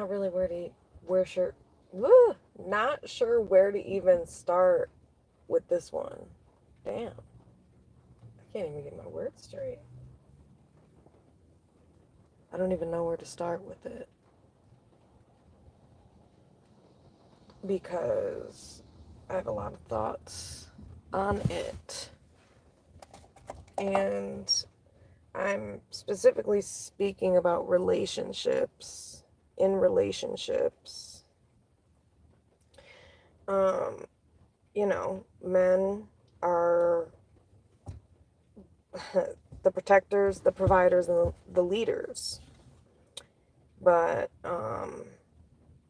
not really not sure where to even start with this one. Damn. I can't even get my words straight. I don't even know where to start with it. Because I have a lot of thoughts on it. And I'm specifically speaking about relationships. In relationships. Men are the protectors, the providers, and the leaders. But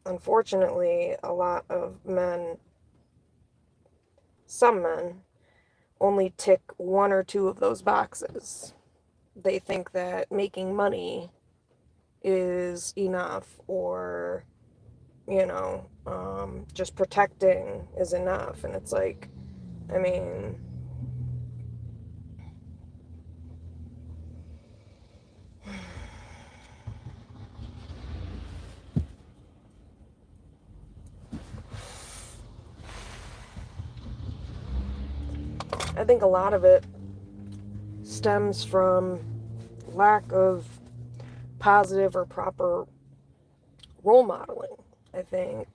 unfortunately, a lot of some men, only tick one or two of those boxes. They think that making money is enough, or, just protecting is enough. And it's like, I mean, I think a lot of it stems from lack of positive or proper role modeling. I think,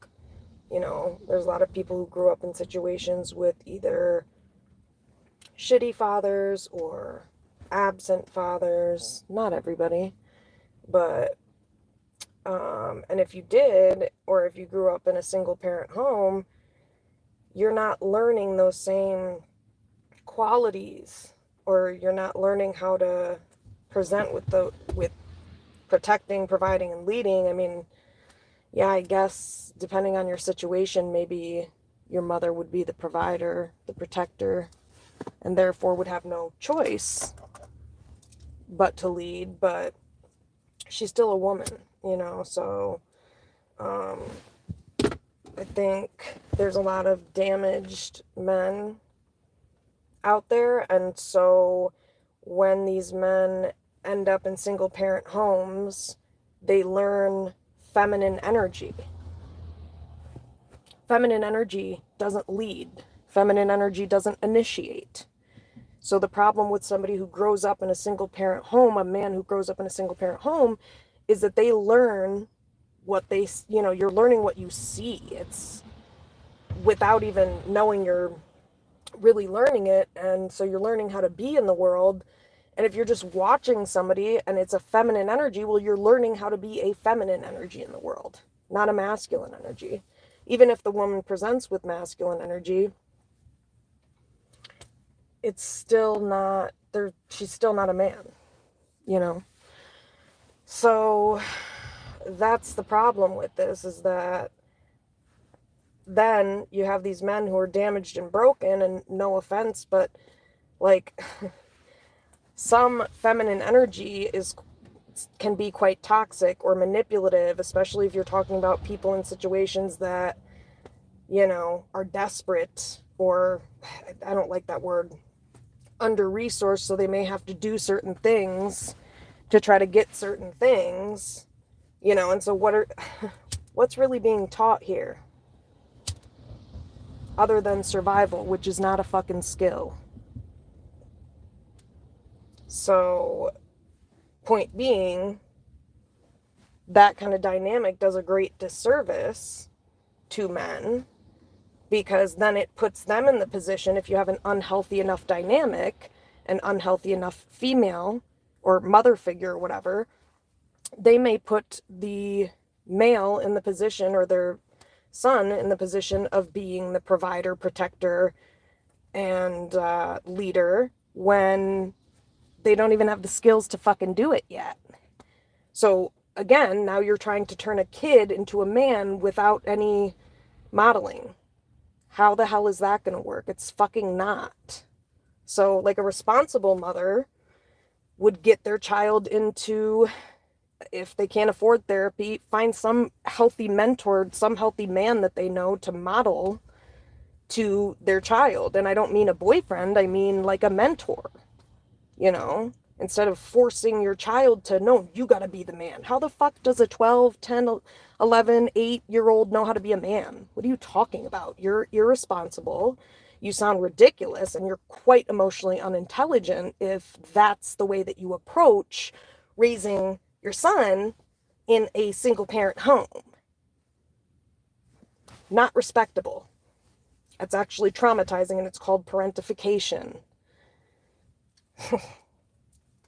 there's a lot of people who grew up in situations with either shitty fathers or absent fathers. Not everybody, but and if you did, or if you grew up in a single parent home, you're not learning those same qualities, or you're not learning how to present with protecting, providing, and leading. I mean, yeah, I guess depending on your situation, maybe your mother would be the provider, the protector, and therefore would have no choice but to lead, but she's still a woman, so I think there's a lot of damaged men out there, and so when these men end up in single parent homes, they learn feminine energy. Feminine energy doesn't lead. Feminine energy doesn't initiate. So the problem with somebody who grows up in a single parent home, a man who grows up in a single parent home, is that they learn what you're learning what you see. It's without even knowing you're really learning it. And so you're learning how to be in the world. And if you're just watching somebody and it's a feminine energy, well, you're learning how to be a feminine energy in the world, not a masculine energy. Even if the woman presents with masculine energy, it's still not there. She's still not a man, So that's the problem with this, is that then you have these men who are damaged and broken, and no offense, but like some feminine energy can be quite toxic or manipulative, especially if you're talking about people in situations that, are desperate, or I don't like that word, under-resourced, so they may have to do certain things to try to get certain things, and so what's really being taught here? Other than survival, which is not a fucking skill. So, point being, that kind of dynamic does a great disservice to men, because then it puts them in the position, if you have an unhealthy enough dynamic, an unhealthy enough female or mother figure or whatever, they may put the male in the position, or their son in the position, of being the provider, protector, and leader, when they don't even have the skills to fucking do it yet. So again, now you're trying to turn a kid into a man without any modeling. How the hell is that going to work? It's fucking not. So like a responsible mother would get their child into, if they can't afford therapy, find some healthy mentor, some healthy man that they know to model to their child. And I don't mean a boyfriend, I mean like a mentor, instead of forcing your child to, no, you got to be the man. How the fuck does a 12, 10, 11, 8-year-old know how to be a man? What are you talking about? You're irresponsible. You sound ridiculous, and you're quite emotionally unintelligent if that's the way that you approach raising your son in a single parent home. Not respectable. It's actually traumatizing, and it's called parentification.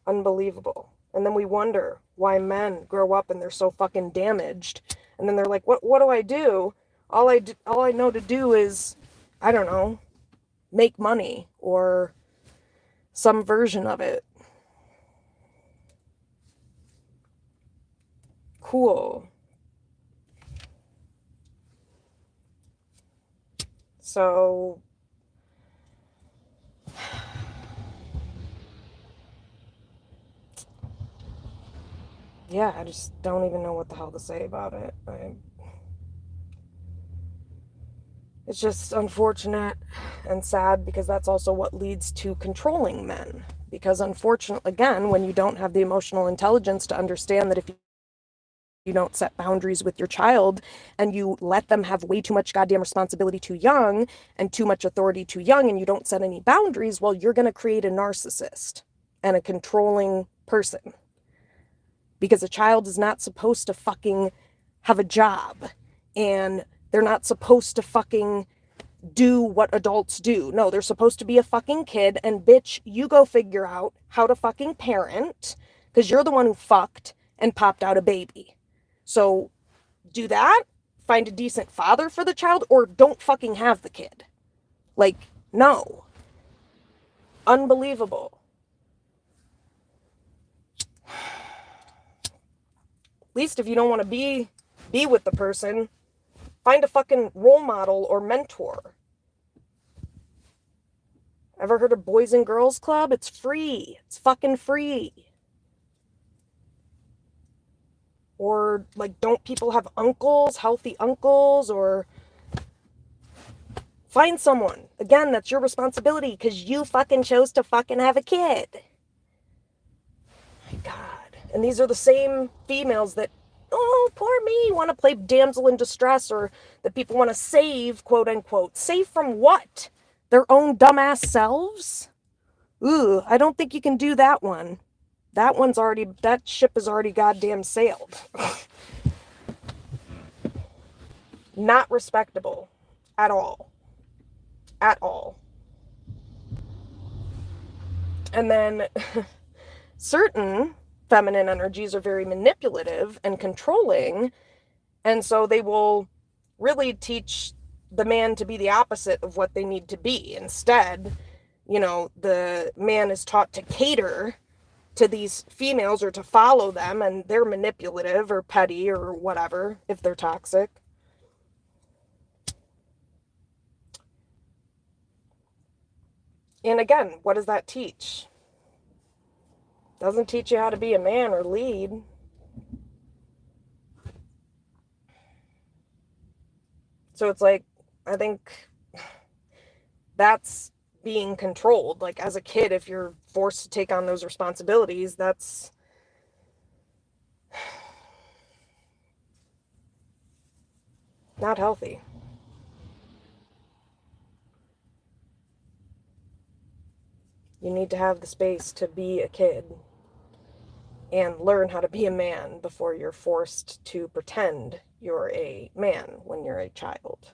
Unbelievable. And then we wonder why men grow up and they're so fucking damaged. And then they're like, what do I do? All I know to do is, I don't know, make money or some version of it. Cool. So yeah, I just don't even know what the hell to say about it. It's just unfortunate and sad, because that's also what leads to controlling men. Because unfortunately, again, when you don't have the emotional intelligence to understand that if you don't set boundaries with your child and you let them have way too much goddamn responsibility too young and too much authority too young, and you don't set any boundaries, well, you're going to create a narcissist and a controlling person. Because a child is not supposed to fucking have a job, and they're not supposed to fucking do what adults do. No, they're supposed to be a fucking kid, and bitch, you go figure out how to fucking parent, because you're the one who fucked and popped out a baby. So do that, find a decent father for the child, or don't fucking have the kid. Like, no. Unbelievable. At least if you don't want to be with the person, find a fucking role model or mentor. Ever heard of Boys and Girls Club? It's free. It's fucking free. Or, like, don't people have uncles, healthy uncles? Or find someone. Again, that's your responsibility, because you fucking chose to fucking have a kid. My God. And these are the same females that, oh, poor me, want to play damsel in distress, or that people want to save, quote unquote. Save from what? Their own dumbass selves? Ooh, I don't think you can do that one. That ship has already goddamn sailed. Not respectable. At all. At all. And then certain feminine energies are very manipulative and controlling, and so they will really teach the man to be the opposite of what they need to be. Instead, the man is taught to cater to these females or to follow them, and they're manipulative or petty or whatever if they're toxic. And again, what does that teach? Doesn't teach you how to be a man or lead. So it's like, I think that's being controlled. Like, as a kid, if you're forced to take on those responsibilities, that's not healthy. You need to have the space to be a kid and learn how to be a man before you're forced to pretend you're a man when you're a child.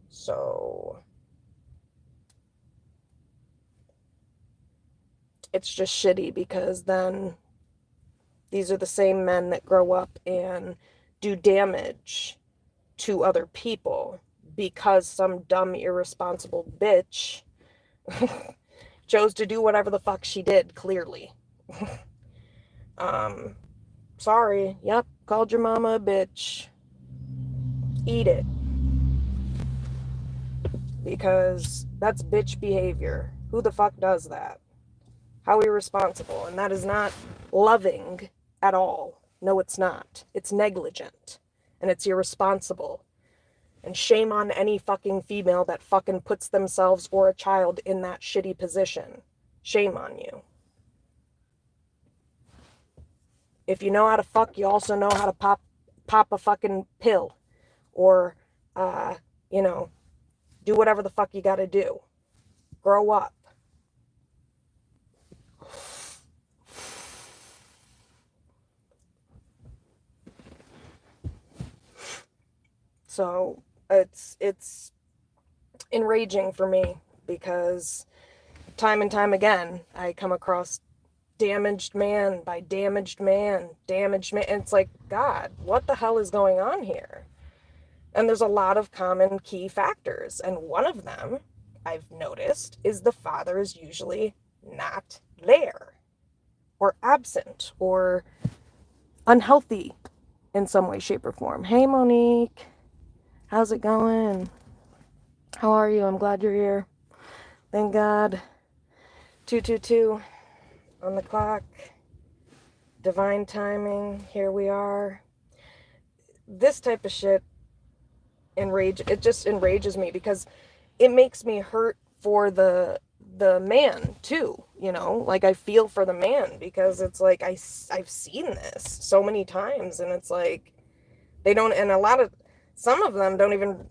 So it's just shitty, because then these are the same men that grow up and do damage to other people because some dumb, irresponsible bitch chose to do whatever the fuck she did, clearly. Sorry. Yep, called your mama a bitch. Eat it. Because that's bitch behavior. Who the fuck does that? How irresponsible. And that is not loving at all. No, it's not. It's negligent. And it's irresponsible. And shame on any fucking female that fucking puts themselves or a child in that shitty position. Shame on you. If you know how to fuck, you also know how to pop a fucking pill. Or, you know, do whatever the fuck you gotta do. Grow up. So it's enraging for me because time and time again I come across damaged man by damaged man. And it's like, God, what the hell is going on here? And there's a lot of common key factors. And one of them I've noticed is the father is usually not there or absent or unhealthy in some way, shape, or form. Hey, Monique. How's it going? How are you? I'm glad you're here. Thank God. 222 on the clock. Divine timing. Here we are. This type of shit it just enrages me because it makes me hurt for the man too, you know? Like, I feel for the man because it's like I've seen this so many times, and it's like they don't, and some of them don't even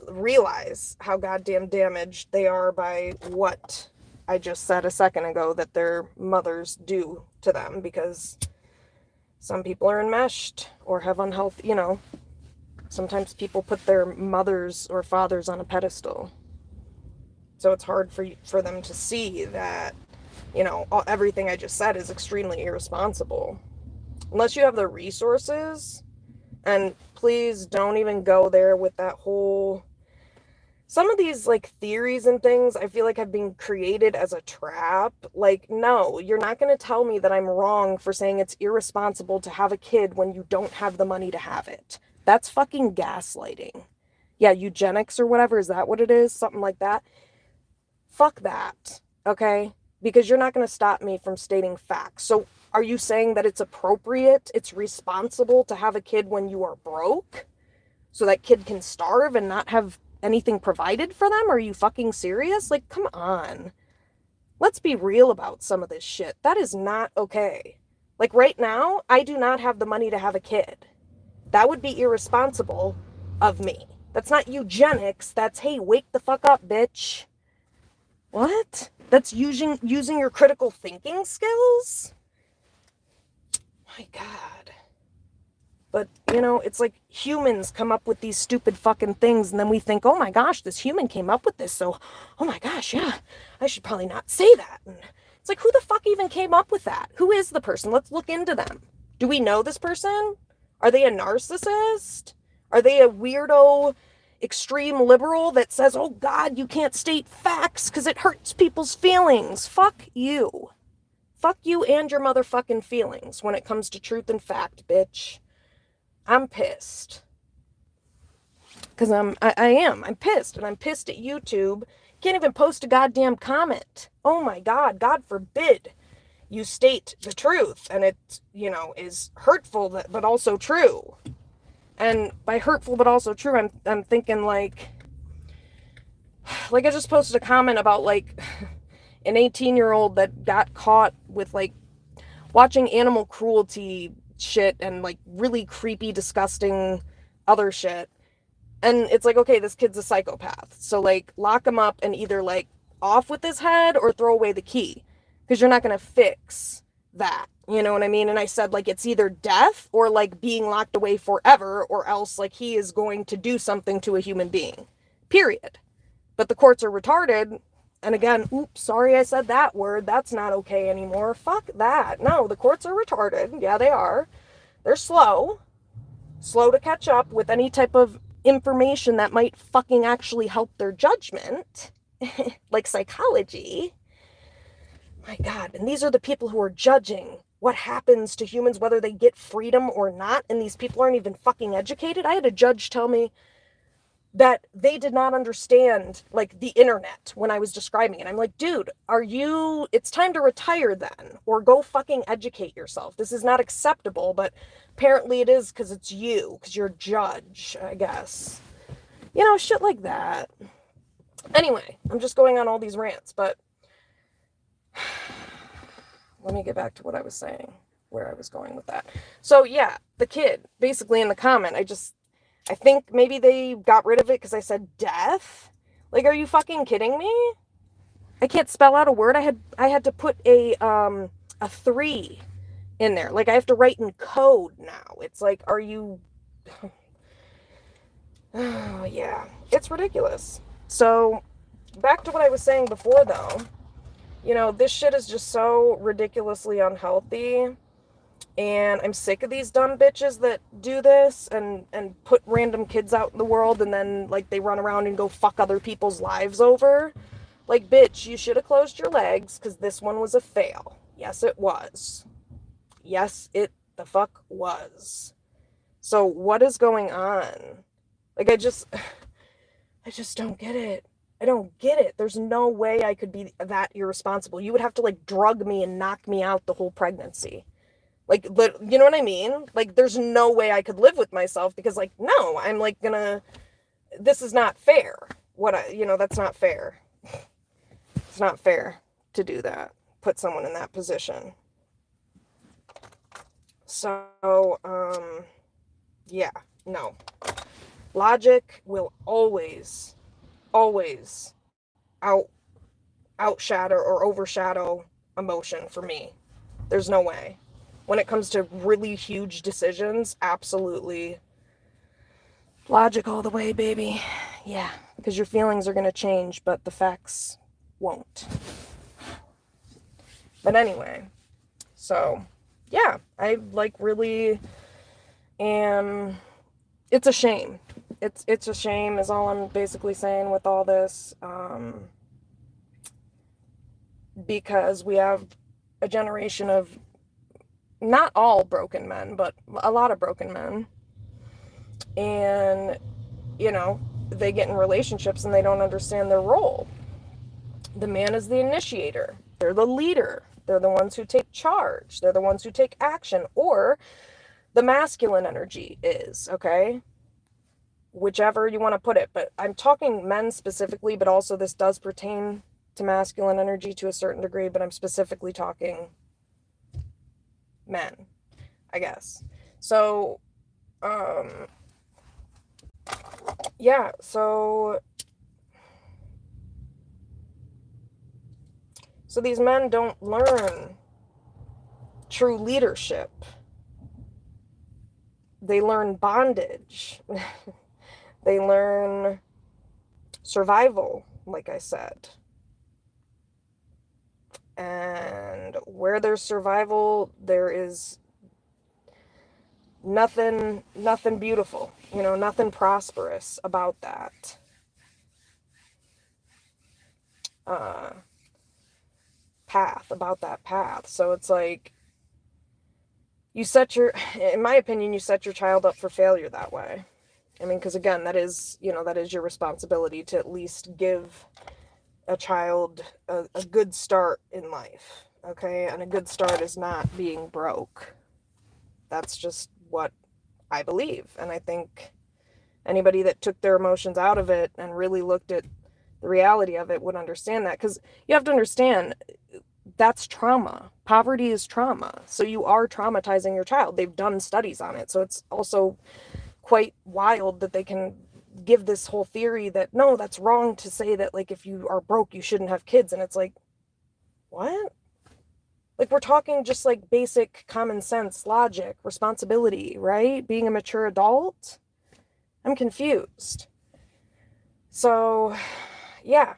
realize how goddamn damaged they are by what I just said a second ago that their mothers do to them, because some people are enmeshed or have unhealthy, you know, sometimes people put their mothers or fathers on a pedestal. So it's hard for them to see that, you know, everything I just said is extremely irresponsible. Unless you have the resources, and please don't even go there with that whole... Some of these, like, theories and things, I feel like have been created as a trap. Like, no, you're not going to tell me that I'm wrong for saying it's irresponsible to have a kid when you don't have the money to have it. That's fucking gaslighting. Yeah, eugenics or whatever, is that what it is? Something like that. Fuck that, okay? Because you're not going to stop me from stating facts. So are you saying that it's appropriate, it's responsible to have a kid when you are broke? So that kid can starve and not have anything provided for them? Are you fucking serious? Like, come on. Let's be real about some of this shit. That is not okay. Like, right now, I do not have the money to have a kid. That would be irresponsible of me. That's not eugenics. That's, hey, wake the fuck up, bitch. What? That's using your critical thinking skills? My God. But, you know, it's like humans come up with these stupid fucking things, and then we think, oh my gosh, this human came up with this, so, oh my gosh, yeah, I should probably not say that. And it's like, who the fuck even came up with that? Who is the person? Let's look into them. Do we know this person? Are they a narcissist? Are they a weirdo, extreme liberal that says, oh God, you can't state facts because it hurts people's feelings? Fuck you. Fuck you and your motherfucking feelings when it comes to truth and fact, bitch. I'm pissed. Because I'm pissed. And I'm pissed at YouTube. Can't even post a goddamn comment. Oh my God, God forbid you state the truth. And it, you know, is hurtful, but also true. And by hurtful but also true, I'm thinking like I just posted a comment about like an 18-year-old that got caught with like watching animal cruelty shit and like really creepy, disgusting other shit. And it's like, okay, this kid's a psychopath. So like lock him up and either like off with his head or throw away the key, because you're not going to fix that. You know what I mean? And I said, like, it's either death or like being locked away forever, or else like he is going to do something to a human being, period. But the courts are retarded. And again, oops, sorry I said that word. That's not okay anymore. Fuck that. No, the courts are retarded. Yeah, they are. They're slow to catch up with any type of information that might fucking actually help their judgment, like psychology. My God. And these are the people who are judging what happens to humans, whether they get freedom or not. And these people aren't even fucking educated. I had a judge tell me that they did not understand like the internet when I was describing it. I'm like, dude, it's time to retire then, or go fucking educate yourself. This is not acceptable, but apparently it is because it's you, because you're a judge, I guess. Shit like that. Anyway, I'm just going on all these rants, but let me get back to what I was saying, where I was going with that. So yeah, the kid, basically in the comment, I think maybe they got rid of it because I said death. Like, are you fucking kidding me? I can't spell out a word. I had to put a 3 in there. Like, I have to write in code now. It's like, are you... Oh, yeah. It's ridiculous. So, back to what I was saying before, though. This shit is just so ridiculously unhealthy. And I'm sick of these dumb bitches that do this and put random kids out in the world and then, like, they run around and go fuck other people's lives over. Like, bitch, you should have closed your legs because this one was a fail. Yes, it was. Yes, it the fuck was. So what is going on? Like, I just don't get it. I don't get it. There's no way I could be that irresponsible. You would have to, like, drug me and knock me out the whole pregnancy. Like, you know what I mean? Like, there's no way I could live with myself because, like, no, I'm, like, this is not fair. That's not fair. It's not fair to do that. Put someone in that position. So, yeah, no. Logic will always outshadow or overshadow emotion for me. There's no way. When it comes to really huge decisions, absolutely logic all the way, baby. Yeah, because your feelings are going to change, but the facts won't. But anyway, so yeah, I really am. It's a shame. It's a shame is all I'm basically saying with all this. Because we have a generation of not all broken men, but a lot of broken men. And, they get in relationships and they don't understand their role. The man is the initiator. They're the leader. They're the ones who take charge. They're the ones who take action. Or the masculine energy is, okay? Whichever you want to put it. But I'm talking men specifically, but also this does pertain to masculine energy to a certain degree, but I'm specifically talking men, I guess. So, yeah, so these men don't learn true leadership. They learn bondage. They learn survival, like I said. And where there's survival, there is nothing beautiful, nothing prosperous about that. Path. So it's like, in my opinion, you set your child up for failure that way. I mean, because again, that is your responsibility to at least give a child a good start in life, okay? And a good start is not being broke. That's just what I believe. And I think anybody that took their emotions out of it and really looked at the reality of it would understand that. Because you have to understand, that's trauma. Poverty is trauma. So you are traumatizing your child. They've done studies on it. So it's also quite wild that they can give this whole theory that, no, that's wrong to say that, like, if you are broke, you shouldn't have kids. And it's like, what? Like, we're talking just, like, basic common sense, logic, responsibility, right? Being a mature adult. I'm confused. So, yeah.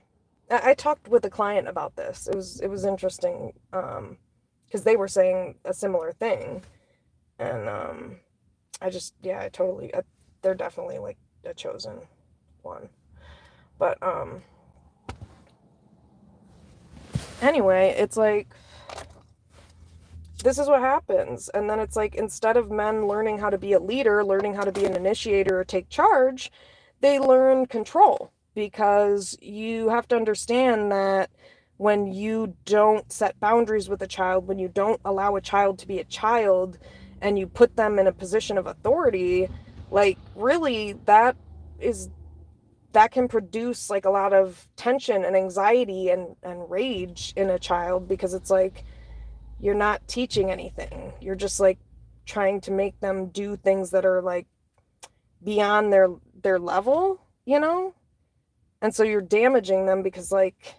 I talked with a client about this. It was interesting, because they were saying a similar thing. And, they're definitely, like, a chosen one. But anyway, it's like, this is what happens. And then it's like, instead of men learning how to be a leader, learning how to be an initiator or take charge, they learn control. Because you have to understand that when you don't set boundaries with a child, when you don't allow a child to be a child, and you put them in a position of authority, like, really, that is that can produce like a lot of tension and anxiety and rage in a child, because it's like you're not teaching anything. You're just like trying to make them do things that are like beyond their level, you know? And so you're damaging them, because like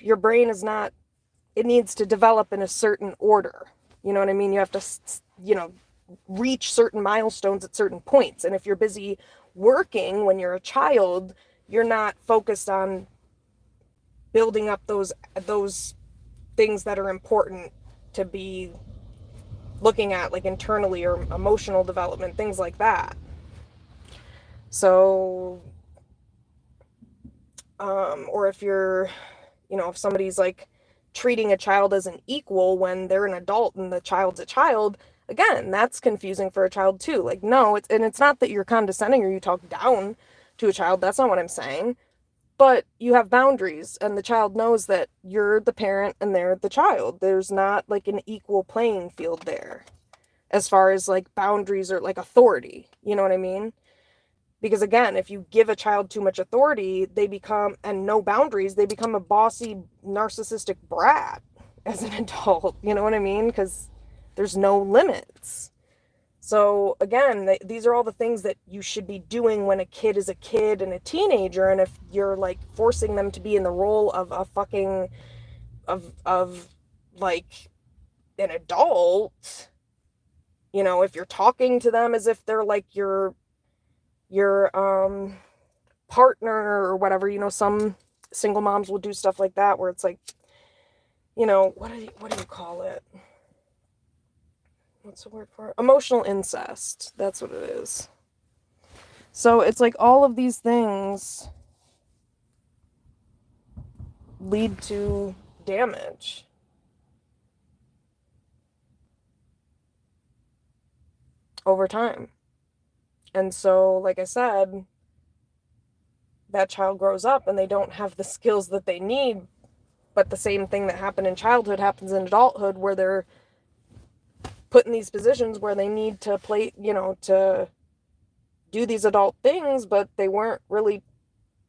your brain is not, it needs to develop in a certain order. You know what I mean? You have to, you know, reach certain milestones at certain points. And if you're busy working when you're a child, you're not focused on building up those things that are important to be looking at, like internally or emotional development, things like that. So or if you're, you know, if somebody's like treating a child as an equal when they're an adult and the child's a child, again, that's confusing for a child too. Like, no, it's not that you're condescending or you talk down to a child. That's not what I'm saying. But you have boundaries, and the child knows that you're the parent and they're the child. There's not like an equal playing field there as far as like boundaries or like authority. You know what I mean? Because again, if you give a child too much authority, they become, and no boundaries, they become a bossy, narcissistic brat as an adult. You know what I mean? Because there's no limits. So again, these are all the things that you should be doing when a kid is a kid and a teenager. And if you're like forcing them to be in the role of a fucking, of like an adult, you know, if you're talking to them as if they're like your partner or whatever, you know, some single moms will do stuff like that where it's like, you know, what do you call it? What's the word for it? Emotional incest. That's what it is. So it's like all of these things lead to damage. Over time. And so, like I said, that child grows up and they don't have the skills that they need, but the same thing that happened in childhood happens in adulthood, where they're put in these positions where they need to play, you know, to do these adult things, but they weren't really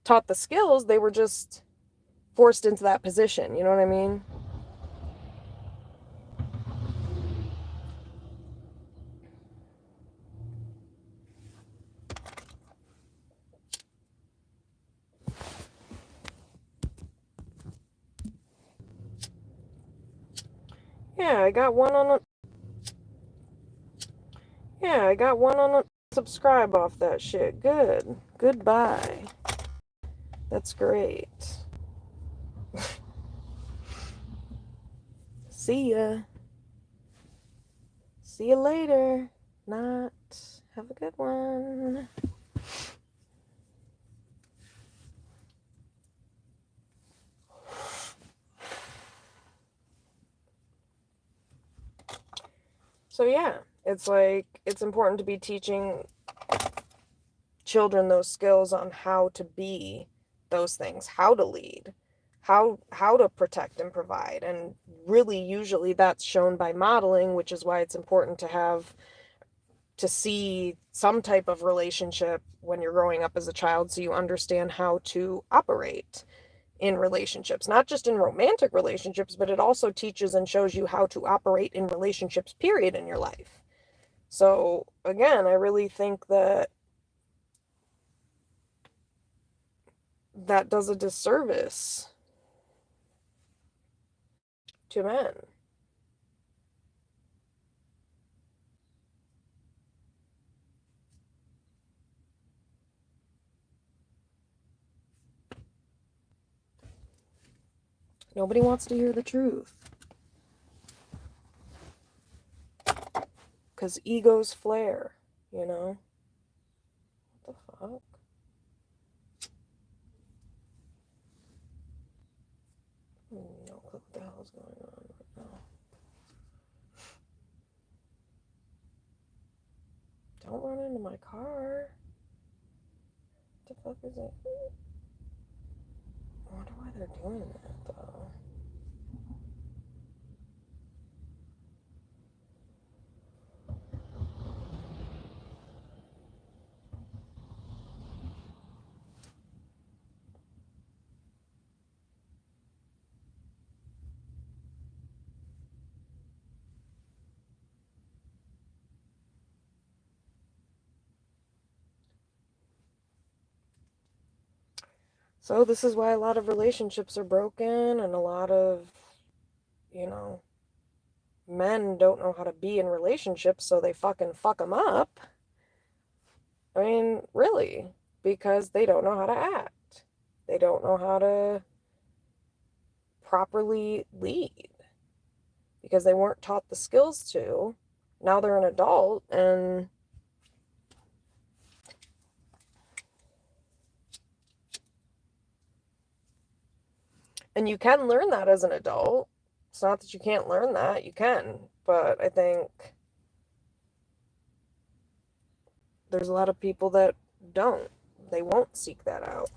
taught the skills. They were just forced into that position. You know what I mean? Yeah, I got one on a subscribe off that shit. Good. Goodbye. That's great. See ya. See you later. Not. Have a good one. So yeah, it's like, it's important to be teaching children those skills on how to be those things, how to lead, how to protect and provide. And really, usually that's shown by modeling, which is why it's important to see some type of relationship when you're growing up as a child, so you understand how to operate in relationships, not just in romantic relationships, but it also teaches and shows you how to operate in relationships, period, in your life. So again, I really think that that does a disservice to men. Nobody wants to hear the truth, because egos flare, you know? What the fuck? No clue what the hell is going on right now. Don't run into my car. What the fuck is it? I wonder why they're doing that, though. So this is why a lot of relationships are broken, and a lot of, you know, men don't know how to be in relationships, so they fucking fuck them up. I mean, really, because they don't know how to act. They don't know how to properly lead because they weren't taught the skills to. Now they're an adult, and you can learn that as an adult. It's not that you can't learn that, you can, but I think there's a lot of people that don't. They won't seek that out.